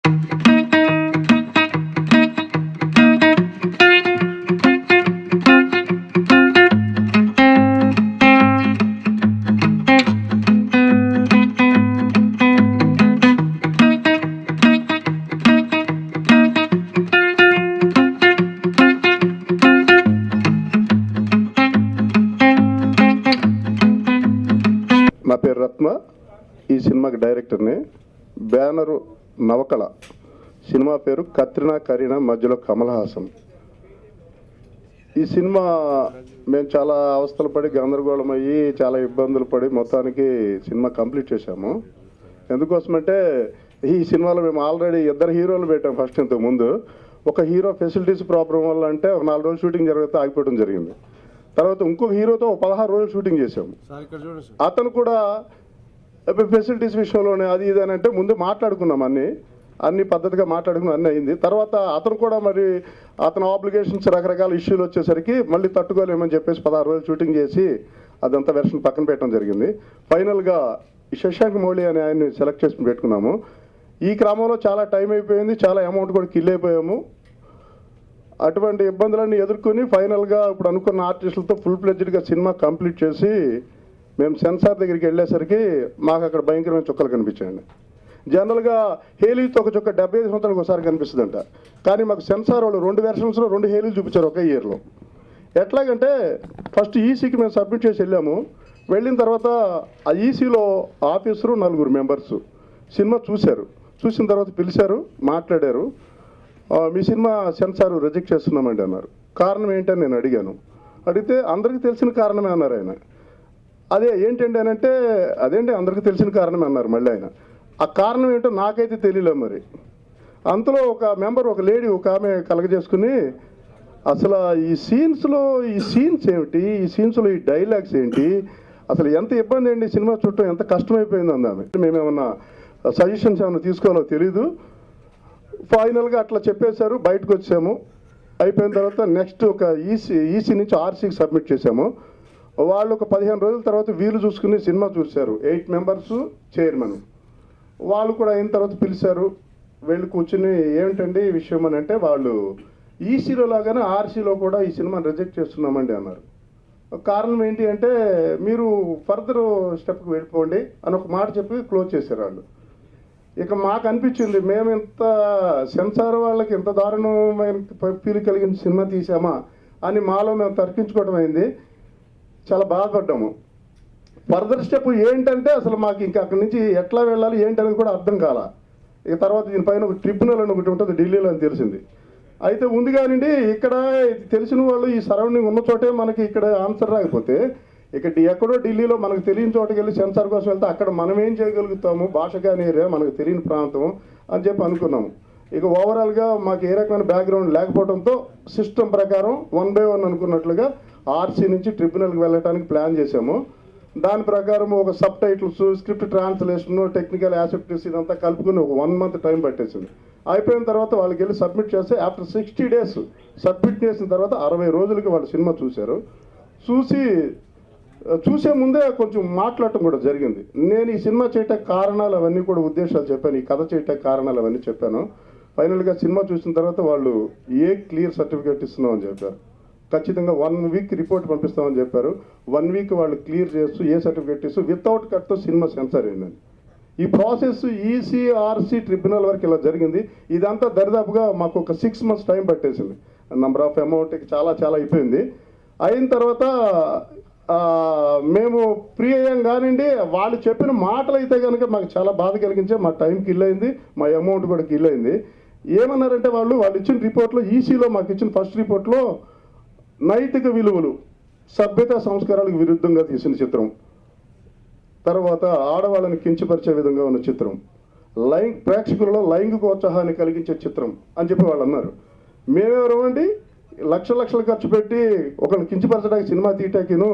నా పేరు రత్న, ఈ సినిమాకి డైరెక్టర్ని. బ్యానరు నవకళ, సినిమా పేరు కత్రినా కరీనా మధ్యలో కమల్ హాసన్. ఈ సినిమా మేము చాలా అవస్థలు పడి గందరగోళం అయ్యి చాలా ఇబ్బందులు పడి మొత్తానికి సినిమా కంప్లీట్ చేశాము. ఎందుకోసమంటే ఈ సినిమాలో మేము ఆల్రెడీ 2 హీరోలు పెట్టాం. ఫస్ట్ ఇంతకు ముందు ఒక హీరో ఫెసిలిటీస్ ప్రాబ్లం వల్ల అంటే ఒక 4 రోజులు షూటింగ్ జరిగితే ఆగిపోవడం జరిగింది. తర్వాత ఇంకొక హీరోతో 16 రోజులు షూటింగ్ చేసాము. అతను కూడా ఫెసిలిటీస్ విషయంలోనే అది ఇది అని అంటే ముందు మాట్లాడుకున్నాం, అన్ని పద్ధతిగా మాట్లాడుకున్నాం, అన్నీ అయింది. తర్వాత అతను కూడా మరి అతను ఆబ్లిగేషన్స్ రకరకాల ఇష్యూలు వచ్చేసరికి మళ్ళీ తట్టుకోలేమని చెప్పేసి 16 రోజులు షూటింగ్ చేసి అదంతా వెర్షన్ పక్కన పెట్టడం జరిగింది. ఫైనల్గా శశాంక్ మౌళి అనే ఆయన్ని సెలెక్ట్ చేసి పెట్టుకున్నాము. ఈ క్రమంలో చాలా టైం అయిపోయింది, చాలా అమౌంట్ కూడా కిల్ అయిపోయాము. అటువంటి ఇబ్బందులన్నీ ఎదుర్కొని ఫైనల్గా ఇప్పుడు అనుకున్న ఆర్టిస్టులతో ఫుల్ ఫ్లెడ్జ్డ్గా సినిమా కంప్లీట్ చేసి మేము సెన్సార్ దగ్గరికి వెళ్ళేసరికి మాకు అక్కడ భయంకరమైన చుక్కలు కనిపించాయండి. జనరల్గా హేలీతో ఒక చుక్క 75 సంవత్సరాలకు ఒకసారి కనిపిస్తుందంట, కానీ మాకు సెన్సార్ వాళ్ళు 2 వెర్షన్స్లో 2 హేలీలు చూపించారు ఒకే ఇయర్లో. ఎట్లాగంటే ఫస్ట్ ఈసీకి మేము సబ్మిట్ చేసి వెళ్ళాము. వెళ్ళిన తర్వాత ఆ ఈసీలో ఆఫీసరు 4 మెంబర్సు సినిమా చూశారు. చూసిన తర్వాత పిలిచారు, మాట్లాడారు. మీ సినిమా సెన్సార్ రిజెక్ట్ చేస్తున్నామండి అన్నారు. కారణం ఏంటని నేను అడిగాను. అడిగితే అందరికీ తెలిసిన కారణమే అన్నారు ఆయన. అదే ఏంటండి అని అంటే అదేంటి అందరికీ తెలిసిన కారణమే అన్నారు మళ్ళీ ఆయన. ఆ కారణం ఏంటో నాకైతే తెలియలేదు మరి. అంతలో ఒక మెంబర్, ఒక లేడీ, ఒక ఆమె కలగజేసుకుని అసలు ఈ సీన్స్ ఏమిటి, ఈ సీన్స్లో ఈ డైలాగ్స్ ఏంటి, అసలు ఎంత ఇబ్బంది అండి సినిమా చుట్టూ, ఎంత కష్టమైపోయింది అందామె. మేమేమన్నా సజెషన్స్ ఏమన్నా తీసుకోవాలో తెలీదు. ఫైనల్గా అట్లా చెప్పేశారు, బయటకు వచ్చాము. అయిపోయిన తర్వాత నెక్స్ట్ ఒక ఈసీ నుంచి ఆర్సీకి సబ్మిట్ చేశాము. వాళ్ళు ఒక 15 రోజుల తర్వాత వీలు చూసుకుని సినిమా చూశారు. 8 మెంబర్సు చైర్మన్. వాళ్ళు కూడా అయిన తర్వాత పిలిచారు. వెళ్ళి కూర్చుని ఏమిటండి ఈ విషయం అని అంటే వాళ్ళు ఈసీలో లాగానే ఆర్సీలో కూడా ఈ సినిమాని రిజెక్ట్ చేస్తున్నామండి అన్నారు. కారణం ఏంటి అంటే మీరు ఫర్దర్ స్టెప్కి వెళ్ళిపోండి అని ఒక మాట చెప్పి క్లోజ్ చేశారు వాళ్ళు. ఇక మాకు అనిపించింది మేము ఇంత సెన్సార్ వాళ్ళకి ఇంత దారుణమైన ఫీల్ కలిగిన సినిమా తీసామా అని మాలో మేము తర్కించుకోవడం అయింది. చాలా బాధపడ్డాము. ఫర్దర్ స్టెప్ ఏంటంటే అసలు మాకు ఇంకా అక్కడి నుంచి ఎట్లా వెళ్ళాలి ఏంటనేది కూడా అర్థం కాల. ఇక తర్వాత దీనిపైన ఒక ట్రిబ్యునల్ అని ఒకటి ఉంటుంది ఢిల్లీలో అని తెలిసింది. అయితే ఉంది కానివ్వండి, ఇక్కడ తెలిసిన వాళ్ళు ఈ సరౌండింగ్ ఉన్న చోటే మనకి ఇక్కడ ఆన్సర్ రాకపోతే ఇక ఎక్కడో ఢిల్లీలో మనకు తెలియని చోటకి వెళ్ళి సెన్సార్ కోసం వెళ్తే అక్కడ మనం ఏం చేయగలుగుతాము, భాష కానీ ఏరియా మనకు తెలియని ప్రాంతం అని చెప్పి అనుకున్నాము. ఇక ఓవరాల్గా మాకు ఏ రకమైన బ్యాక్గ్రౌండ్ లేకపోవడంతో సిస్టమ్ ప్రకారం 1 by 1 అనుకున్నట్లుగా ఆర్సీ నుంచి ట్రిబ్యునల్కి వెళ్ళడానికి ప్లాన్ చేశాము. దాని ప్రకారం ఒక sub titles, script translation, technical activities ఇదంతా కలుపుకుని ఒక 1 month టైం పట్టేసింది. అయిపోయిన తర్వాత వాళ్ళకి వెళ్ళి సబ్మిట్ చేస్తే ఆఫ్టర్ 60 days సబ్మిట్ చేసిన తర్వాత 60 రోజులకి వాళ్ళు సినిమా చూశారు. చూసే ముందే కొంచెం మాట్లాడటం కూడా జరిగింది. నేను ఈ సినిమా చేయటానికి కారణాలు అవన్నీ కూడా ఉద్దేశాలు చెప్పాను, ఈ కథ చేయటానికి కారణాలు అవన్నీ చెప్పాను. ఫైనల్గా సినిమా చూసిన తర్వాత వాళ్ళు క్లియర్ సర్టిఫికేట్ ఇస్తున్నామని చెప్పారు. ఖచ్చితంగా 1 week రిపోర్ట్ పంపిస్తామని చెప్పారు. 1 week వాళ్ళు క్లియర్ చేస్తూ సర్టిఫికేట్ ఇస్తూ వితౌట్ కట్తో సినిమా సెన్సార్ అయిందండి. ఈ ప్రాసెస్ ఈసీ ఆర్సీ ట్రిబ్యునల్ వరకు ఇలా జరిగింది. ఇదంతా దరిదాపుగా మాకు ఒక 6 months టైం పట్టేసింది. నెంబర్ ఆఫ్ అమౌంట్కి చాలా అయిపోయింది. అయిన తర్వాత మేము ఫ్రీ అయ్యాం కానివ్వండి, వాళ్ళు చెప్పిన మాటలు అయితే కనుక మాకు చాలా బాధ కలిగించే, మా టైం కిల్ అయింది, మా అమౌంట్ కూడా కిల్ అయింది. ఏమన్నారంటే వాళ్ళు ఇచ్చిన రిపోర్ట్లో, ఈసీలో మాకు ఇచ్చిన ఫస్ట్ రిపోర్ట్లో నైతిక విలువలు, సభ్యత సంస్కారాలకు విరుద్ధంగా తీసిన చిత్రం, తర్వాత ఆడవాళ్ళని కించపరిచే విధంగా ఉన్న చిత్రం, ప్రేక్షకులలో లైంగికోత్సాహాన్ని కలిగించే చిత్రం అని చెప్పి వాళ్ళు అన్నారు. మేమెవరం అండి లక్షలు ఖర్చు పెట్టి ఒకళ్ళు కించపరచడానికి సినిమా తీయటాకిను,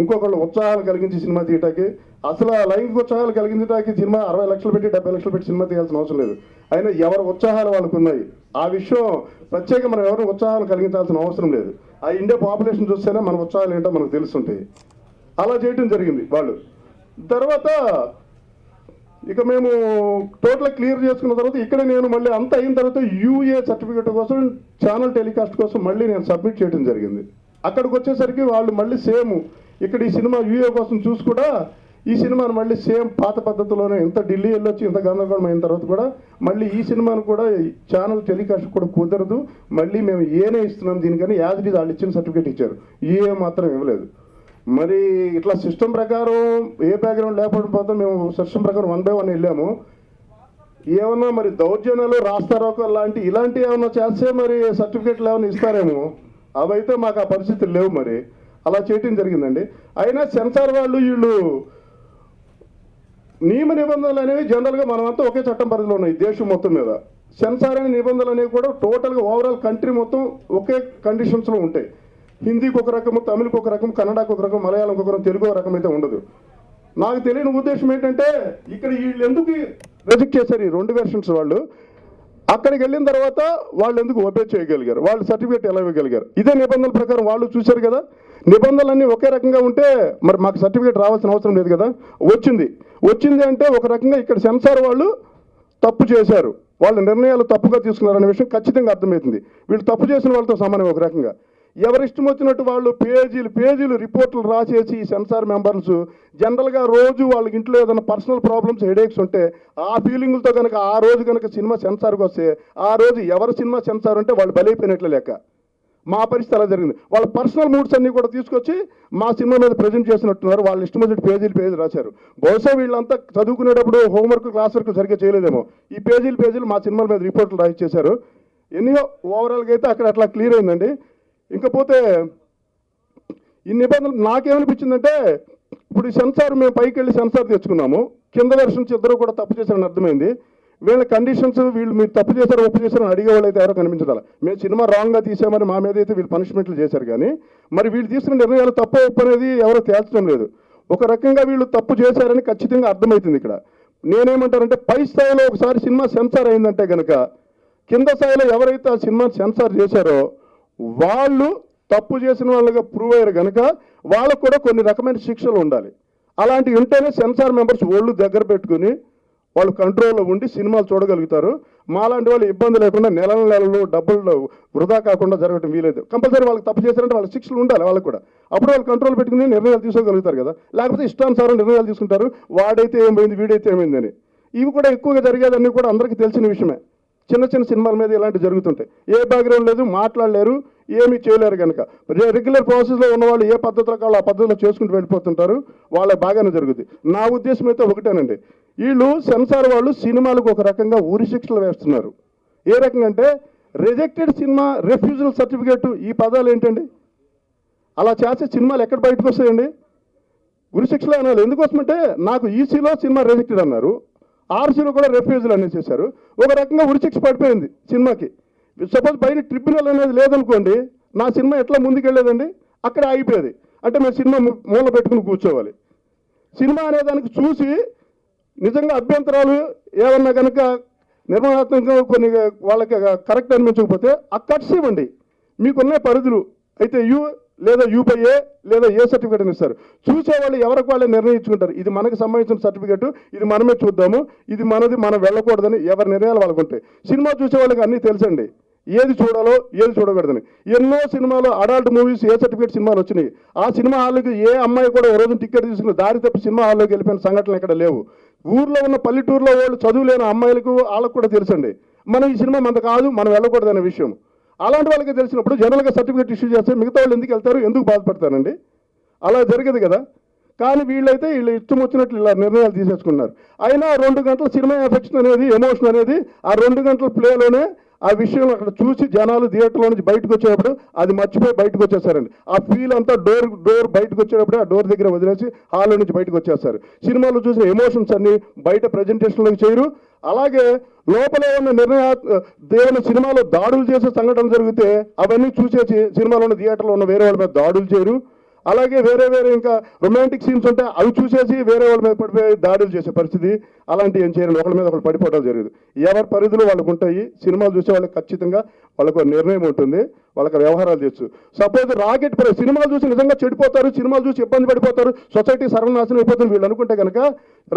ఇంకొకళ్ళు ఉత్సాహాలు కలిగించి సినిమా తీయటానికి, అసలు లైంగిక ఉత్సాహాలు కలిగించడానికి సినిమా 60 లక్షలు పెట్టి 70 లక్షలు పెట్టి సినిమా తీయాల్సిన అవసరం లేదు. అయినా ఎవరి ఉత్సాహాలు వాళ్ళకు ఉన్నాయి. ఆ విషయం ప్రత్యేక మనం ఎవరు ఉత్సాహాలు కలిగించాల్సిన అవసరం లేదు. ఆ ఇండియా పాపులేషన్ చూస్తేనే మన ఉత్సాహాలు ఏంటో మనకు తెలుస్తుంటాయి. అలా చేయటం జరిగింది వాళ్ళు. తర్వాత ఇక మేము టోటల్ క్లియర్ చేసుకున్న తర్వాత ఇక్కడ నేను మళ్ళీ అంత అయిన తర్వాత యూఏ సర్టిఫికేట్ కోసం ఛానల్ టెలికాస్ట్ కోసం మళ్ళీ నేను సబ్మిట్ చేయడం జరిగింది. అక్కడికి వచ్చేసరికి వాళ్ళు మళ్ళీ సేమ్ ఇక్కడ ఈ సినిమా యూఏ కోసం చూసి కూడా ఈ సినిమాను మళ్ళీ సేమ్ పాత పద్ధతిలోనే ఇంత ఢిల్లీ వెళ్ళొచ్చి ఇంత గందరగోళం అయిన తర్వాత కూడా మళ్ళీ ఈ సినిమాను కూడా ఛానల్ టెలికాస్ట్ కూడా కుదరదు, మళ్ళీ మేము ఏనే ఇస్తున్నాం దీనికని యాజ్ ఇట్ ఈజ్ వాళ్ళు ఇచ్చిన సర్టిఫికేట్ ఇచ్చారు, యూఏ మాత్రం ఇవ్వలేదు. మరి ఇట్లా సిస్టమ్ ప్రకారం ఏ బ్యాక్గ్రౌండ్ లేకపోతే మేము సిస్టమ్ ప్రకారం 1 by 1 వెళ్ళాము. ఏమన్నా మరి దౌర్జన్యాలు రాస్తారోకో ఇలాంటి ఏమన్నా చేస్తే మరి సర్టిఫికేట్లు ఏమైనా ఇస్తారేమో, అవైతే మాకు ఆ పరిస్థితులు లేవు. మరి అలా చేయటం జరిగిందండి. అయినా సెన్సార్ వాళ్ళు వీళ్ళు నియమ నిబంధనలు అనేవి జనరల్గా మనమంతా ఒకే చట్టం పరిధిలో ఉన్నాయి దేశం మొత్తం మీద. సెన్సార్ అనే నిబంధనలు అనేవి కూడా టోటల్గా ఓవరాల్ కంట్రీ మొత్తం ఒకే కండిషన్స్లో ఉంటాయి. హిందీకి ఒక రకము, తమిళకి ఒక రకం, కన్నడకు ఒక రకం, మలయాళంకి ఒక రకం, తెలుగు ఒక రకం అయితే ఉండదు. నాకు తెలియని ఉద్దేశం ఏంటంటే ఇక్కడ వీళ్ళు ఎందుకు రిజెక్ట్ చేశారు ఈ 2 వెర్షన్స్ వాళ్ళు, అక్కడికి వెళ్ళిన తర్వాత వాళ్ళు ఎందుకు ఒబే చేయగలిగారు, వాళ్ళు సర్టిఫికేట్ ఎలా ఇవ్వగలిగారు? ఇదే నిబంధనల ప్రకారం వాళ్ళు చూశారు కదా, నిబంధనలన్నీ ఒకే రకంగా ఉంటే మరి మాకు సర్టిఫికేట్ రావాల్సిన అవసరం లేదు కదా. వచ్చింది అంటే ఒక రకంగా ఇక్కడ సెన్సార్ వాళ్ళు తప్పు చేశారు, వాళ్ళ నిర్ణయాలు తప్పుగా తీసుకున్నారనే విషయం ఖచ్చితంగా అర్థమవుతుంది. వీళ్ళు తప్పు చేసిన వాళ్ళతో సమానం. ఒక రకంగా ఎవరిష్టం వచ్చినట్టు వాళ్ళు పేజీలు రిపోర్టులు రాసేసి ఈ సెన్సార్ మెంబర్స్ జనరల్గా రోజు వాళ్ళకి ఇంట్లో ఏదైనా పర్సనల్ ప్రాబ్లమ్స్, హెడేక్స్ ఉంటే ఆ ఫీలింగులతో కనుక ఆ రోజు కనుక సినిమా సెన్సార్కి వస్తే ఆ రోజు ఎవరి సినిమా సెన్సార్ ఉంటే వాళ్ళు బలైపోయినట్లే లెక్క. మా పరిస్థితి అలా జరిగింది. వాళ్ళ పర్సనల్ మూడ్స్ అన్నీ కూడా తీసుకొచ్చి మా సినిమా మీద ప్రజెంట్ చేసినట్టున్నారు. వాళ్ళు ఇష్టం వచ్చినట్టు పేజీలు రాశారు. బహుశా వీళ్ళంతా చదువుకునేటప్పుడు హోంవర్క్, క్లాస్ వర్క్ సరిగ్గా చేయలేదేమో. ఈ పేజీలు మా సినిమాల మీద రిపోర్ట్లు రాయించేశారు. ఎన్నో ఓవరాల్గా అయితే అక్కడ అట్లా క్లియర్ అయిందండి. ఇంకపోతే ఈ నిబంధనలు నాకేమనిపించిందంటే, ఇప్పుడు ఈ సెన్సార్ మేము పైకి వెళ్ళి సెన్సార్ తెచ్చుకున్నాము, కింద వెర్షన్స్ ఇద్దరు కూడా తప్పు చేశారని అర్థమైంది. వీళ్ళ కండిషన్స్ వీళ్ళు మీరు తప్పు చేశారు, ఒప్పు చేశారని అడిగే వాళ్ళు అయితే ఎవరో కనిపించాలి. మేము సినిమా రాంగ్గా తీసామని మా మీద అయితే వీళ్ళు పనిష్మెంట్లు చేశారు, కానీ మరి వీళ్ళు తీసుకున్న నిర్ణయాలు తప్పు ఒప్పు అనేది ఎవరో తేల్చడం లేదు. ఒక రకంగా వీళ్ళు తప్పు చేశారని ఖచ్చితంగా అర్థమవుతుంది. ఇక్కడ నేనేమంటానంటే, పై స్థాయిలో ఒకసారి సినిమా సెన్సార్ అయిందంటే కనుక కింద స్థాయిలో ఎవరైతే ఆ సినిమా సెన్సార్ చేశారో వాళ్ళు తప్పు చేసిన వాళ్ళగా ప్రూవ్ అయ్యారు కనుక వాళ్ళకు కూడా కొన్ని రకమైన శిక్షలు ఉండాలి. అలాంటివి ఉంటేనే సెన్సార్ మెంబర్స్ ఒళ్ళు దగ్గర పెట్టుకుని వాళ్ళు కంట్రోల్లో ఉండి సినిమాలు చూడగలుగుతారు. మాలాంటి వాళ్ళు ఇబ్బంది లేకుండా నెలలు డబ్బులు వృధా కాకుండా జరగడం వీలేదు. కంపల్సరీ వాళ్ళకి తప్పు చేశారంటే వాళ్ళకి శిక్షలు ఉండాలి వాళ్ళకు కూడా. అప్పుడు వాళ్ళు కంట్రోల్ పెట్టుకుని నిర్ణయాలు తీసుకోగలుగుతారు కదా. లేకపోతే ఇష్టానుసారం నిర్ణయాలు తీసుకుంటారు, వాడైతే ఏమైంది వీడైతే ఏమైందని. ఇవి కూడా ఎక్కువగా జరిగేదన్నీ కూడా అందరికీ తెలిసిన విషయమే. చిన్న సినిమాల మీద ఇలాంటివి జరుగుతుంటాయి. ఏ బ్యాక్గ్రౌండ్ లేదు, మాట్లాడలేరు, ఏమీ చేయలేరు కనుక రెగ్యులర్ ప్రాసెస్లో ఉన్నవాళ్ళు ఏ పద్ధతిలో కావాలో ఆ పద్ధతిలో చేసుకుంటూ వెళ్ళిపోతుంటారు. వాళ్ళకి బాగానే జరుగుతుంది. నా ఉద్దేశం అయితే ఒకటేనండి, వీళ్ళు సెన్సార్ వాళ్ళు సినిమాలకు ఒక రకంగా ఉరి శిక్షలు వేస్తున్నారు. ఏ రకంగా అంటే రిజెక్టెడ్ సినిమా, రిఫ్యూజల్ సర్టిఫికేట్, ఈ పదాలు ఏంటండి? అలా చేస్తే సినిమాలు ఎక్కడ బయటకు వస్తాయండి? ఉరి శిక్షలు అనాలి. ఎందుకోసమంటే నాకు ఈసీలో సినిమా రిజెక్టెడ్ అన్నారు, ఆర్సీలో కూడా రిఫ్యూజల్ అనేది చేశారు. ఒక రకంగా ఉరిశిక్ష పడిపోయింది సినిమాకి. సపోజ్ బయట ట్రిబ్యునల్ అనేది లేదనుకోండి, నా సినిమా ఎట్లా ముందుకెళ్ళేదండి? అక్కడ ఆగిపోయేది. అంటే మేము సినిమా మూల పెట్టుకుని కూర్చోవాలి. సినిమా అనేదానికి చూసి నిజంగా అభ్యంతరాలు ఏమన్నా కనుక నిర్మాణాత్మకంగా కొన్ని వాళ్ళకి కరెక్ట్ అనిపించకపోతే ఆ కట్స్ ఇవ్వండి. మీకున్న పరిధులు అయితే లేదా యూపీఏ లేదా ఏ సర్టిఫికేట్ అని ఇస్తారు. చూసేవాళ్ళు ఎవరికి వాళ్ళే నిర్ణయించుకుంటారు. ఇది మనకు సంబంధించిన సర్టిఫికేట్, ఇది మనమే చూద్దాము, ఇది మనది, మనం వెళ్ళకూడదని ఎవరి నిర్ణయాలు వాళ్ళకు ఉంటాయి. సినిమా చూసే వాళ్ళకి అన్నీ తెలుసండి, ఏది చూడాలో ఏది చూడకూడదని. ఎన్నో సినిమాలు అడల్ట్ మూవీస్ ఏ సర్టిఫికేట్ సినిమాలు వచ్చినాయి. ఆ సినిమా హాల్కి ఏ అమ్మాయి కూడా ఓ రోజు టికెట్ తీసుకుని దారి తప్పి సినిమా హాల్లోకి వెళ్ళిపోయిన సంఘటనలు ఇక్కడ లేవు. ఊర్లో ఉన్న పల్లెటూరులో వాళ్ళు చదువులేని అమ్మాయిలకు వాళ్ళకు కూడా తెలుసండి, మనం ఈ సినిమా మనది కాదు, మనం వెళ్ళకూడదనే విషయం. అలాంటి వాళ్ళకి తెలిసినప్పుడు జనరల్గా సర్టిఫికేట్ ఇష్యూ చేస్తే మిగతా వాళ్ళు ఎందుకు వెళ్తారు, ఎందుకు బాధపడతారండి? అలా జరిగేది కదా. కానీ వీళ్ళైతే వీళ్ళు ఇష్టం వచ్చినట్లు ఇలా నిర్ణయాలు తీసేసుకున్నారు. అయినా 2 గంటల సినిమా ఎఫెక్షన్ అనేది, ఎమోషన్ అనేది ఆ 2 గంటల ప్లేలోనే ఆ విషయం అక్కడ చూసి జనాలు థియేటర్లో నుంచి బయటకు వచ్చేటప్పుడు అది మర్చిపోయి బయటకు వచ్చేసారండి. ఆ ఫీల్ అంతా డోర్ బయటకు వచ్చేటప్పుడు ఆ డోర్ దగ్గర వదిలేసి హాల్లో నుంచి బయటకు వచ్చేస్తారు. సినిమాలో చూసిన ఎమోషన్స్ అన్ని బయట ప్రజెంటేషన్లోకి చేయరు. అలాగే లోపల ఉన్న దేవుని సినిమాలో దాడులు చేసే సంఘటనలు జరిగితే అవన్నీ చూసేసి సినిమాలో ఉన్న థియేటర్లో ఉన్న వేరే వాళ్ళ మీద దాడులు చేయరు. అలాగే వేరే వేరే ఇంకా రొమాంటిక్ సీన్స్ ఉంటాయి, అవి చూసేసి వేరే వాళ్ళ మీద పడిపోయి దాడులు చేసే పరిస్థితి, అలాంటివి ఏం చేయాలి, ఒకళ్ళ మీద ఒకళ్ళు పడిపోవడం జరిగింది. ఎవరి పరిధులు వాళ్ళకు ఉంటాయి. సినిమాలు చూసే వాళ్ళకి ఖచ్చితంగా వాళ్ళకు ఒక నిర్ణయం ఉంటుంది, వాళ్ళకి వ్యవహారాలు చేయొచ్చు. సపోజ్ రాకెట్ సినిమాలు చూసి నిజంగా చెడిపోతారు, సినిమాలు చూసి ఇబ్బంది పడిపోతారు, సొసైటీ సర్వనాశనం అయిపోతుంది వీళ్ళు అనుకుంటే కనుక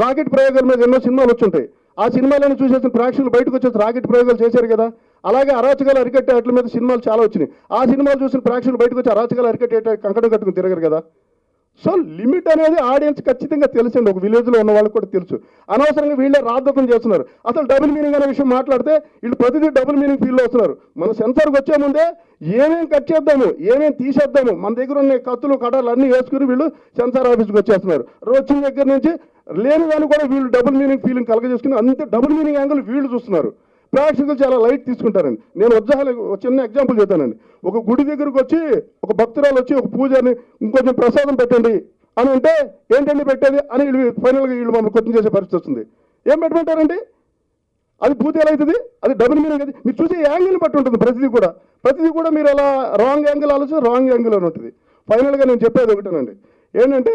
రాకెట్ ప్రయోగాల మీద ఎన్నో సినిమాలు వచ్చుంటాయి. ఆ సినిమాలను చూసేసిన ప్రేక్షకులు బయటకు వచ్చేసి రాకెట్ ప్రయోగాలు చేశారు కదా. అలాగే అరాచకాలు అరికట్టే వాటి మీద సినిమాలు చాలా వచ్చినాయి. ఆ సినిమాలు చూసిన ప్రేక్షకులు బయటకు వచ్చి అరాచకాలు అరికట్టే కంకణం కట్టుకుని తిరగరు కదా. సో లిమిట్ అనేది ఆడియన్స్ ఖచ్చితంగా తెలుసండి, ఒక విలేజ్లో ఉన్న వాళ్ళకి కూడా తెలుసు. అనవసరంగా వీళ్ళే రాద్దతం చేస్తున్నారు. అసలు డబుల్ మీనింగ్ అనే విషయం మాట్లాడితే వీళ్ళు ప్రతిదీ డబుల్ మీనింగ్ ఫీల్లో వస్తున్నారు. మన సెన్సార్కి వచ్చే ముందే ఏమేం కట్ చేద్దాము, ఏమేం తీసేద్దాము, మన దగ్గర ఉన్న కత్తులు కడాలు అన్నీ వేసుకుని వీళ్ళు సెన్సార్ ఆఫీస్కి వచ్చేస్తున్నారు. వచ్చిన దగ్గర నుంచి లేని దాన్ని కూడా వీళ్ళు డబుల్ మీనింగ్ ఫీలింగ్ కలగజేసుకుని అంతే డబుల్ మీనింగ్ యాంగిల్ వీళ్ళు చూస్తున్నారు. ప్రేక్షకులు చాలా లైట్ తీసుకుంటారండి. నేను చిన్న ఎగ్జాంపుల్ చెప్తానండి. ఒక గుడి దగ్గరకు వచ్చి ఒక భక్తురాలు వచ్చి ఒక పూజని ఇంకొంచెం ప్రసాదం పెట్టండి అని అంటే ఏంటండి పెట్టేది అని వీళ్ళు ఫైనల్గా వీళ్ళు మమ్మల్ని క్వశ్చన్ చేసే పరిస్థితి వస్తుంది. ఏం పెట్టమంటారండి? అది పూజ ఎలా అవుతుంది? అది డబుల్ మీనింగ్. అది మీరు చూసే యాంగిల్ బట్టి ఉంటుంది. ప్రతిదీ కూడా మీరు అలా రాంగ్ యాంగిల్ ఆలోచన రాంగ్ యాంగిల్ అని ఉంటుంది. ఫైనల్గా నేను చెప్పేది ఒకటేనండి, ఏంటంటే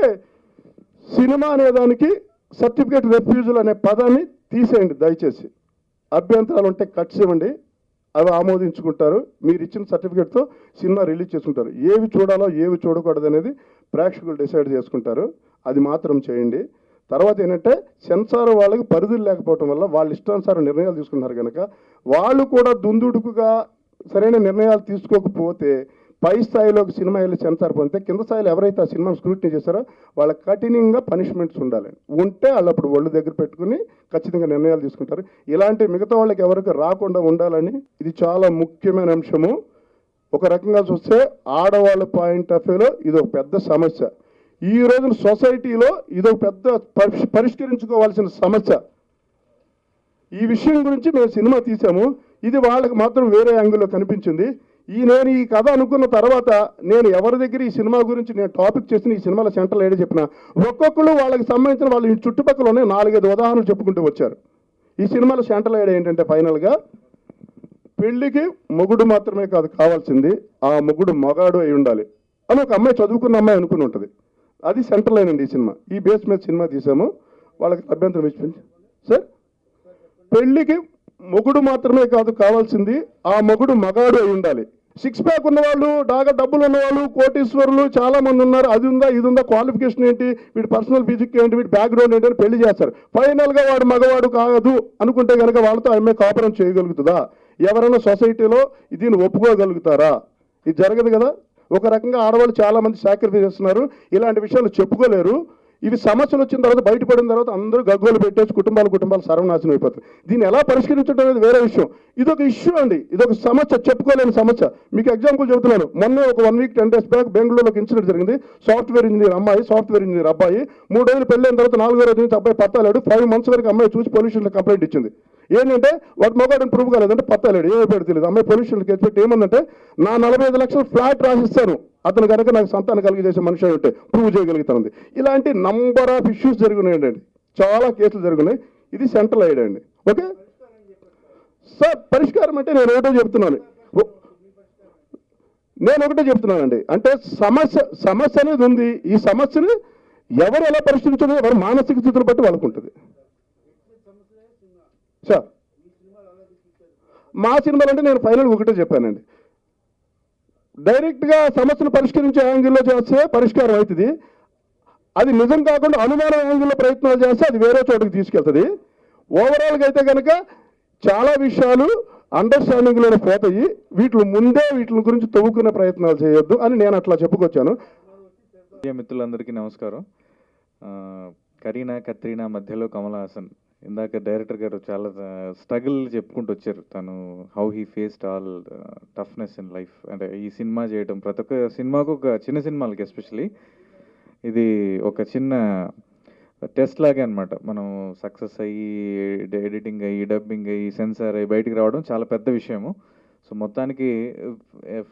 సినిమా అనేదానికి సర్టిఫికేట్ రెఫ్యూజల్ అనే పదాన్ని తీసేయండి దయచేసి. అభ్యంతరాలు ఉంటే కట్స్ ఇవ్వండి, అవి ఆమోదించుకుంటారు. మీరు ఇచ్చిన సర్టిఫికేట్తో సినిమా రిలీజ్ చేసుకుంటారు. ఏవి చూడాలో ఏవి చూడకూడదు అనేది ప్రేక్షకులు డిసైడ్ చేసుకుంటారు. అది మాత్రం చేయండి. తర్వాత ఏంటంటే సెన్సార్ వాళ్ళకి పరిధులు లేకపోవడం వల్ల వాళ్ళు ఇష్టానుసారం నిర్ణయాలు తీసుకుంటున్నారు కనుక వాళ్ళు కూడా దుందుడుకుగా సరైన నిర్ణయాలు తీసుకోకపోతే పై స్థాయిలోకి సినిమా వెళ్ళి సెన్సార్ పొందితే కింద స్థాయిలో ఎవరైతే ఆ సినిమాను స్క్రూటినీ చేశారో వాళ్ళకి కఠినంగా పనిష్మెంట్స్ ఉండాలి. ఉంటే వాళ్ళు అప్పుడు ఒళ్ళు దగ్గర పెట్టుకుని ఖచ్చితంగా నిర్ణయాలు తీసుకుంటారు. ఇలాంటి మిగతా వాళ్ళకి ఎవరికి రాకుండా ఉండాలని ఇది చాలా ముఖ్యమైన అంశము. ఒక రకంగా చూస్తే ఆడవాళ్ళ పాయింట్ ఆఫ్ వ్యూలో ఇది ఒక పెద్ద సమస్య. ఈ రోజున సొసైటీలో ఇది ఒక పెద్ద పరిష్కరించుకోవాల్సిన సమస్య. ఈ విషయం గురించి మేము సినిమా తీసాము. ఇది వాళ్ళకి మాత్రం వేరే యాంగిల్లో కనిపించింది. నేను ఈ కథ అనుకున్న తర్వాత నేను ఎవరి దగ్గర ఈ సినిమా గురించి నేను టాపిక్ చేసిన ఈ సినిమాలో సెంట్రల్ ఏడే చెప్పిన ఒక్కొక్కరు వాళ్ళకి సంబంధించిన వాళ్ళ చుట్టుపక్కల ఉన్నాయి 4-5 ఉదాహరణలు చెప్పుకుంటూ వచ్చారు. ఈ సినిమాలో సెంట్రల్ ఏడే ఏంటంటే ఫైనల్గా పెళ్లికి మొగుడు మాత్రమే కాదు కావాల్సింది, ఆ మొగుడు మగాడు అయి ఉండాలి అని ఒక అమ్మాయి చదువుకున్న అమ్మాయి అనుకుని ఉంటుంది. అది సెంట్రల్ లైన్ అండి ఈ సినిమా. ఈ బేస్ మీద సినిమా తీసాము. వాళ్ళకి అభ్యంతరం ఇచ్చింది సార్. పెళ్లికి మొగుడు మాత్రమే కాదు కావాల్సింది, ఆ మొగుడు మగాడు అయి ఉండాలి. 6 ప్యాక్ ఉన్నవాళ్ళు, బాగా డబ్బులు ఉన్నవాళ్ళు, కోటీశ్వరులు చాలా మంది ఉన్నారు. అది ఉందా ఇది ఉందా, క్వాలిఫికేషన్ ఏంటి, వీడి పర్సనల్ ఫిజిక్ ఏంటి, వీడి బ్యాక్గ్రౌండ్ ఏంటి అని పెళ్లి చేస్తారు. ఫైనల్గా వాడు మగవాడు కాదు అనుకుంటే కనుక వాళ్ళతో ఆమె కాపురం చేయగలుగుతుందా? ఎవరైనా సొసైటీలో దీన్ని ఒప్పుకోగలుగుతారా? ఇది జరగదు కదా. ఒక రకంగా ఆడవాళ్ళు చాలా మంది సాక్రిఫైస్ చేస్తున్నారు. ఇలాంటి విషయాలు చెప్పుకోలేరు. ఇవి సమస్యలు వచ్చిన తర్వాత బయటపడిన తర్వాత అందరూ గగ్గోలు పెట్టేసి కుటుంబాలు సర్వనాశనం అయిపోతాయి. దీన్ని ఎలా పరిష్కరించడం అనేది వేరే విషయం. ఇదొక ఇష్యూ అండి, ఇదొక సమస్య, చెప్పుకోలేని సమస్య. మీకు ఎగ్జాంపుల్ చెబుతున్నాను. మొన్న ఒక 1 వీక్ 10 days బ్యాక్ బెంగళూరులోకి ఇన్సిడెంట్ జరిగింది. సాఫ్ట్వేర్ ఇంజనీర్ అమ్మాయి, సాఫ్ట్వేర్ ఇంజనీర్ అబ్బాయి 3 రోజులు పెళ్ళైన తర్వాత 4వ రోజు నుంచి అబ్బాయి పత్తాలేడు. 5 months వరకు అమ్మాయి చూసి పొల్యూషన్లో కంప్లైంట్ ఇచ్చింది. ఏంటంటే వాటి మొగాడని ప్రూవ్ కాలేదంటే పత్తాలేడు, ఏమైపోయాడు తెలియదు. అమ్మాయి పొల్యూషన్కి ఎత్తిపెట్టి ఏమందంటే నా 45 లక్షలు ఫ్లాట్ రాసిస్తాను అతను కనుక నాకు సంతానం కలిగజేసే మనిషి ఉంటే ప్రూవ్ చేయగలుగుతాను. ఇలాంటి నంబర్ ఆఫ్ ఇష్యూస్ జరిగినాయండి, చాలా కేసులు జరిగినాయి. ఇది సెంట్రల్ ఐడియా అండి. ఓకే సార్, పరిష్కారం అంటే నేను ఒకటే చెప్తున్నానండి. అంటే సమస్య అనేది ఉంది. ఈ సమస్యను ఎవరు ఎలా పరిష్కరించాలో ఎవరు మానసిక స్థితిని బట్టి వాళ్ళకు ఉంటుంది. సార్ మా సినిమాలు అంటే నేను ఫైనల్ ఒకటే చెప్పానండి, డైరెక్ట్గా సమస్యను పరిష్కరించే యాంగిల్లో చేస్తే పరిష్కారం అవుతుంది. అది నిజం కాకుండా అనుమానం యాంగిల్లో ప్రయత్నాలు చేస్తే అది వేరే చోటుకి తీసుకెళ్తుంది. ఓవరాల్గా అయితే కనుక చాలా విషయాలు అండర్స్టాండింగ్లోనే పోతాయి. వీటి గురించి తవ్వుకునే ప్రయత్నాలు చేయొద్దు అని నేను అట్లా చెప్పుకొచ్చాను. మిత్రులందరికీ నమస్కారం. కరీనా కత్రీనా మధ్యలో కమల్ హాసన్. ఇందాక డైరెక్టర్ గారు చాలా స్ట్రగుల్ చెప్పుకుంటూ వచ్చారు. తను how he faced all toughness in life. అంటే ఈ సినిమా చేయడం ప్రతి ఒక్క సినిమాకు, ఒక చిన్న సినిమాలకి ఎస్పెషలీ ఇది ఒక చిన్న టెస్ట్ లాగే అనమాట. మనం సక్సెస్ అయ్యి ఎడిటింగ్ అయ్యి డబ్బింగ్ అయ్యి సెన్సార్ అయ్యి బయటికి రావడం చాలా పెద్ద విషయము. సో మొత్తానికి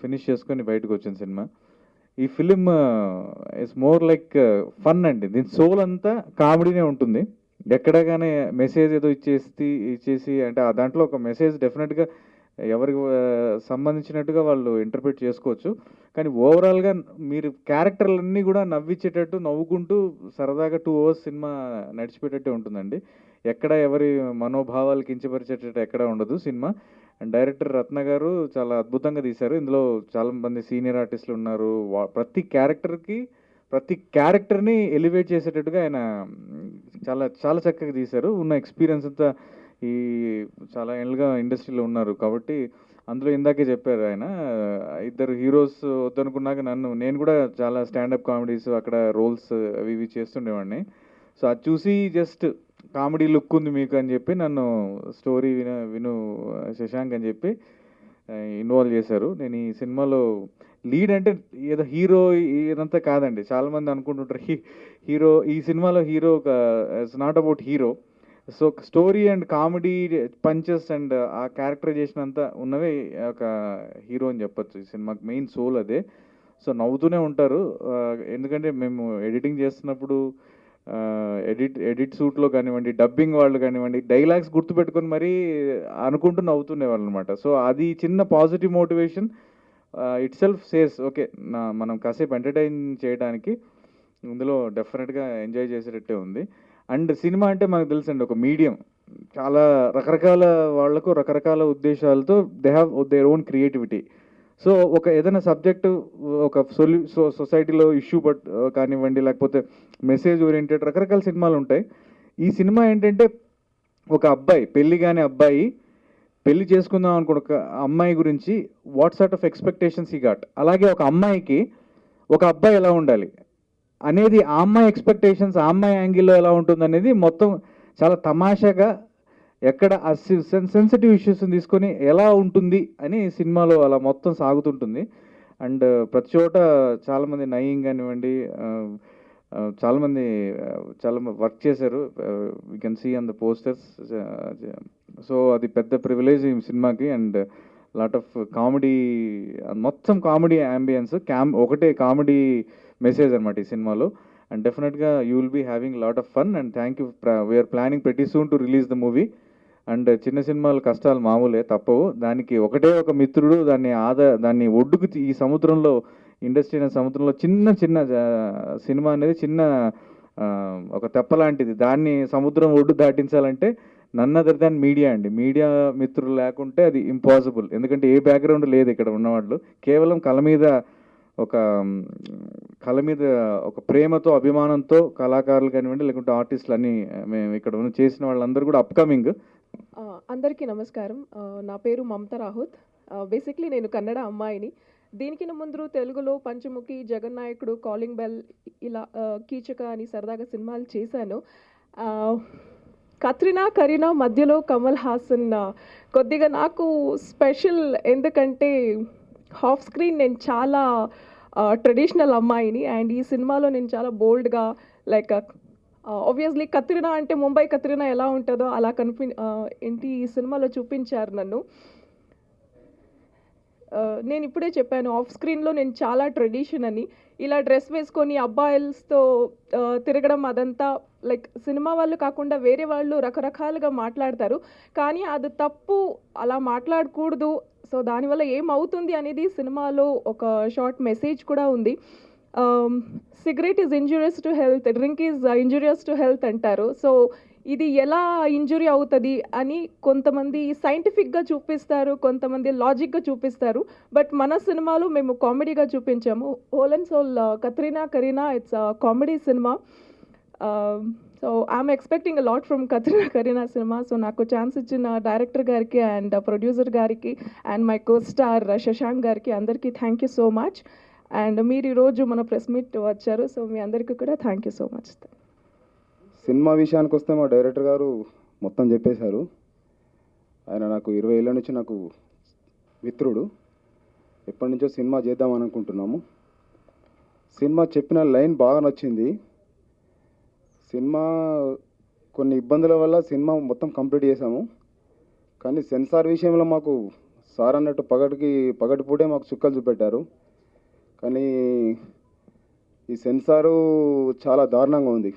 ఫినిష్ చేసుకొని బయటకు వచ్చిన సినిమా. ఈ film it's more like fun అండి. దీని సోల్ అంతా కామెడీనే ఉంటుంది. ఎక్కడ కానీ మెసేజ్ ఏదో ఇచ్చేసి అంటే దాంట్లో ఒక మెసేజ్ డెఫినెట్గా ఎవరికి సంబంధించినట్టుగా వాళ్ళు ఇంటర్ప్రిట్ చేసుకోవచ్చు. కానీ ఓవరాల్‌గా మీరు క్యారెక్టర్‌లన్నీ కూడా నవ్విచ్చేటట్టు, నవ్వుకుంటూ సరదాగా 2 అవర్స్ సినిమా నడిచిపోయేటట్టే ఉంటుందండి. ఎక్కడ ఎవరి మనోభావాలు కించపరిచేటట్టు ఎక్కడ ఉండదు సినిమా. అండ్ డైరెక్టర్ రత్న గారు చాలా అద్భుతంగా తీశారు. ఇందులో చాలా మంది సీనియర్ ఆర్టిస్టులు ఉన్నారు. ప్రతి క్యారెక్టర్‌ని ఎలివేట్ చేసేటట్టుగా ఆయన చాలా చాలా చక్కగా తీశారు. ఉన్న ఎక్స్‌పీరియన్స్ అంతా ఈ చాలా ఏళ్ళుగా ఇండస్ట్రీలో ఉన్నారు. కాబట్టి అందులో ఇందాకే చెప్పారు ఆయన, ఇద్దరు హీరోస్ వద్దనుకున్నాక నేను కూడా చాలా స్టాండప్ కామెడీస్ అక్కడ రోల్స్ అవి ఇవి చేస్తుండేవాడిని. సో అది చూసి జస్ట్ కామెడీ లుక్ ఉంది మీకు అని చెప్పి నన్ను స్టోరీ విను శశాంక్ అని చెప్పి ఇన్వాల్వ్ చేశారు. నేను ఈ సినిమాలో లీడ్ అంటే ఏదో హీరో ఇదంతా కాదండి. చాలామంది అనుకుంటుంటారు హీరో ఈ సినిమాలో హీరో ఒక it's not about hero. So story and comedy punches and ఆ క్యారెక్టరైజేషన్ అంతా ఉన్నవే ఒక హీరో అని చెప్పొచ్చు. ఈ సినిమాకి మెయిన్ సోల్ అదే. సో నవ్వుతూనే ఉంటారు. ఎందుకంటే మేము ఎడిటింగ్ చేస్తున్నప్పుడు ఎడిట్ సూట్లో కానివ్వండి, డబ్బింగ్ వాళ్ళు కానివ్వండి, డైలాగ్స్ గుర్తుపెట్టుకొని మరీ అనుకుంటూ నవ్వుతుండేవాళ్ళు అనమాట. సో అది చిన్న positive motivation it self says okay, మనం కాసేపు ఎంటర్టైన్ చేయడానికి ఇందులో డెఫినెట్గా ఎంజాయ్ చేసేటట్టే ఉంది. అండ్ సినిమా అంటే మనకు తెలుసండి ఒక మీడియం. చాలా రకరకాల వాళ్ళకు రకరకాల ఉద్దేశాలతో they have their own creativity. So ఒక ఏదైనా సబ్జెక్టు ఒక సొసైటీలో ఇష్యూ కానివ్వండి, లేకపోతే మెసేజ్ ఓరియంటెడ్ రకరకాల సినిమాలు ఉంటాయి. ఈ సినిమా ఏంటంటే ఒక అబ్బాయి, పెళ్లి కాని అబ్బాయి పెళ్లి చేసుకుందాం అనుకున్న ఒక అమ్మాయి గురించి what sort of expectations he got, అలాగే ఒక అమ్మాయికి ఒక అబ్బాయి ఎలా ఉండాలి అనేది, ఆ అమ్మాయి ఎక్స్పెక్టేషన్స్ ఆ అమ్మాయి యాంగిల్లో ఎలా ఉంటుంది అనేది మొత్తం చాలా తమాషాగా ఎక్కడ ఆ సెన్సిటివ్ ఇష్యూస్ని తీసుకొని ఎలా ఉంటుంది అని సినిమాలో అలా మొత్తం సాగుతుంటుంది. అండ్ ప్రతి చోట చాలామంది నయింగ్ కానివ్వండి, చాలామంది చాలా వర్క్ చేశారు. We can see on the posters. So అది పెద్ద ప్రివిలేజ్ ఈ సినిమాకి. అండ్ లాట్ ఆఫ్ కామెడీ, మొత్తం కామెడీ యాంబియన్స్, ఒకటే కామెడీ మెసేజ్ అనమాట ఈ సినిమాలో. అండ్ డెఫినెట్గా you will be having lot of fun. And thank you. We're planning pretty soon to release the movie. And చిన్న సినిమాలు కష్టాలు మామూలే, తప్పవు. దానికి ఒకటే ఒక మిత్రుడు దాన్ని ఒడ్డుకు ఈ సముద్రంలో, ఇండస్ట్రీ అనే సముద్రంలో చిన్న సినిమా అనేది చిన్న ఒక తెప్ప లాంటిది. దాన్ని సముద్రం ఒడ్డు దాటించాలంటే నన్ అదర్ దాన్ మీడియా అండి. మీడియా మిత్రులు లేకుంటే అది ఇంపాసిబుల్. ఎందుకంటే ఏ బ్యాక్గ్రౌండ్ లేదు ఇక్కడ ఉన్నవాళ్ళు. కేవలం కళ మీద ఒక ప్రేమతో, అభిమానంతో కళాకారులు కానివ్వండి, లేకుంటే ఆర్టిస్టులు అన్నీ మేము ఇక్కడ ఉన్న చేసిన వాళ్ళందరూ కూడా అప్కమింగ్. అందరికీ నమస్కారం. నా పేరు మమతా రాహుత్. బేసిక్లీ నేను కన్నడ అమ్మాయిని. దీనికి ముందు తెలుగులో పంచముఖి, జగన్నాయకుడు, కాలింగ్ బెల్, ఇలా కీచక అని సరదాగా సినిమాలు చేశాను. కత్రినా కరీనా మధ్యలో కమల్ హాసన్ కొద్దిగా నాకు స్పెషల్. ఎందుకంటే హాఫ్ స్క్రీన్ నేను చాలా ట్రెడిషనల్ అమ్మాయిని, అండ్ ఈ సినిమాలో నేను చాలా బోల్డ్గా, లైక్ ఆబ్వియస్లీ కత్రినా అంటే ముంబై కత్రినా ఎలా ఉంటుందో అలా ఈ సినిమాలో చూపించారు నన్ను. నేను ఇప్పుడే చెప్పాను, ఆఫ్ స్క్రీన్లో నేను చాలా ట్రెడిషన్ అని. ఇలా డ్రెస్ వేసుకొని అబ్బాయిలతో తిరగడం అదంతా లైక్ సినిమా వాళ్ళు కాకుండా వేరే వాళ్ళు రకరకాలుగా మాట్లాడతారు, కానీ అది తప్పు, అలా మాట్లాడకూడదు. సో దానివల్ల ఏమవుతుంది అనేది సినిమాలో ఒక షార్ట్ మెసేజ్ కూడా ఉంది. Cigarette is injurious to health, drink is injurious to health అంటారు. సో ఇది ఎలా ఇంజురీ అవుతుంది అని కొంతమంది సైంటిఫిక్గా చూపిస్తారు, కొంతమంది లాజిక్గా చూపిస్తారు. బట్ మన సినిమాలో మేము కామెడీగా చూపించాము. Whole and soul Katrina Kareena it's comedy సినిమా. So I'm expecting a lot from Katrina Kareena సినిమా. సో నాకు ఛాన్స్ ఇచ్చిన డైరెక్టర్ గారికి అండ్ ప్రొడ్యూసర్ గారికి and my co star Shashank గారికి అందరికీ thank you so much. And మీరు ఈరోజు మన ప్రెస్ మీట్ వచ్చారు, సో మీ అందరికీ కూడా థ్యాంక్ యూ సో మచ్. సినిమా విషయానికి వస్తే మా డైరెక్టర్ గారు మొత్తం చెప్పేశారు. ఆయన నాకు 20 ఏళ్ళ నుంచి నాకు మిత్రుడు. ఎప్పటి నుంచో సినిమా చేద్దాం అనుకుంటున్నాము. సినిమా చెప్పిన లైన్ బాగా నచ్చింది. సినిమా కొన్ని ఇబ్బందుల వల్ల సినిమా మొత్తం కంప్లీట్ చేశాము. కానీ సెన్సార్ విషయంలో మాకు సార్ అన్నట్టు పగటిపూటే మాకు చుక్కలు చూపెట్టారు. కానీ ఈ సెన్సారు చాలా దారుణంగా ఉంది.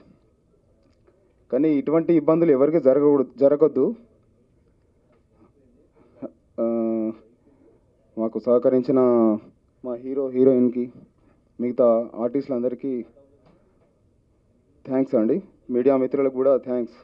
కానీ ఇటువంటి ఇబ్బందులు ఎవరికి జరగొద్దు. నాకు సహకరించిన మా హీరోయిన్కి మిగతా ఆర్టిస్టులందరికీ థ్యాంక్స్ అండి. మీడియా మిత్రులకు కూడా థ్యాంక్స్.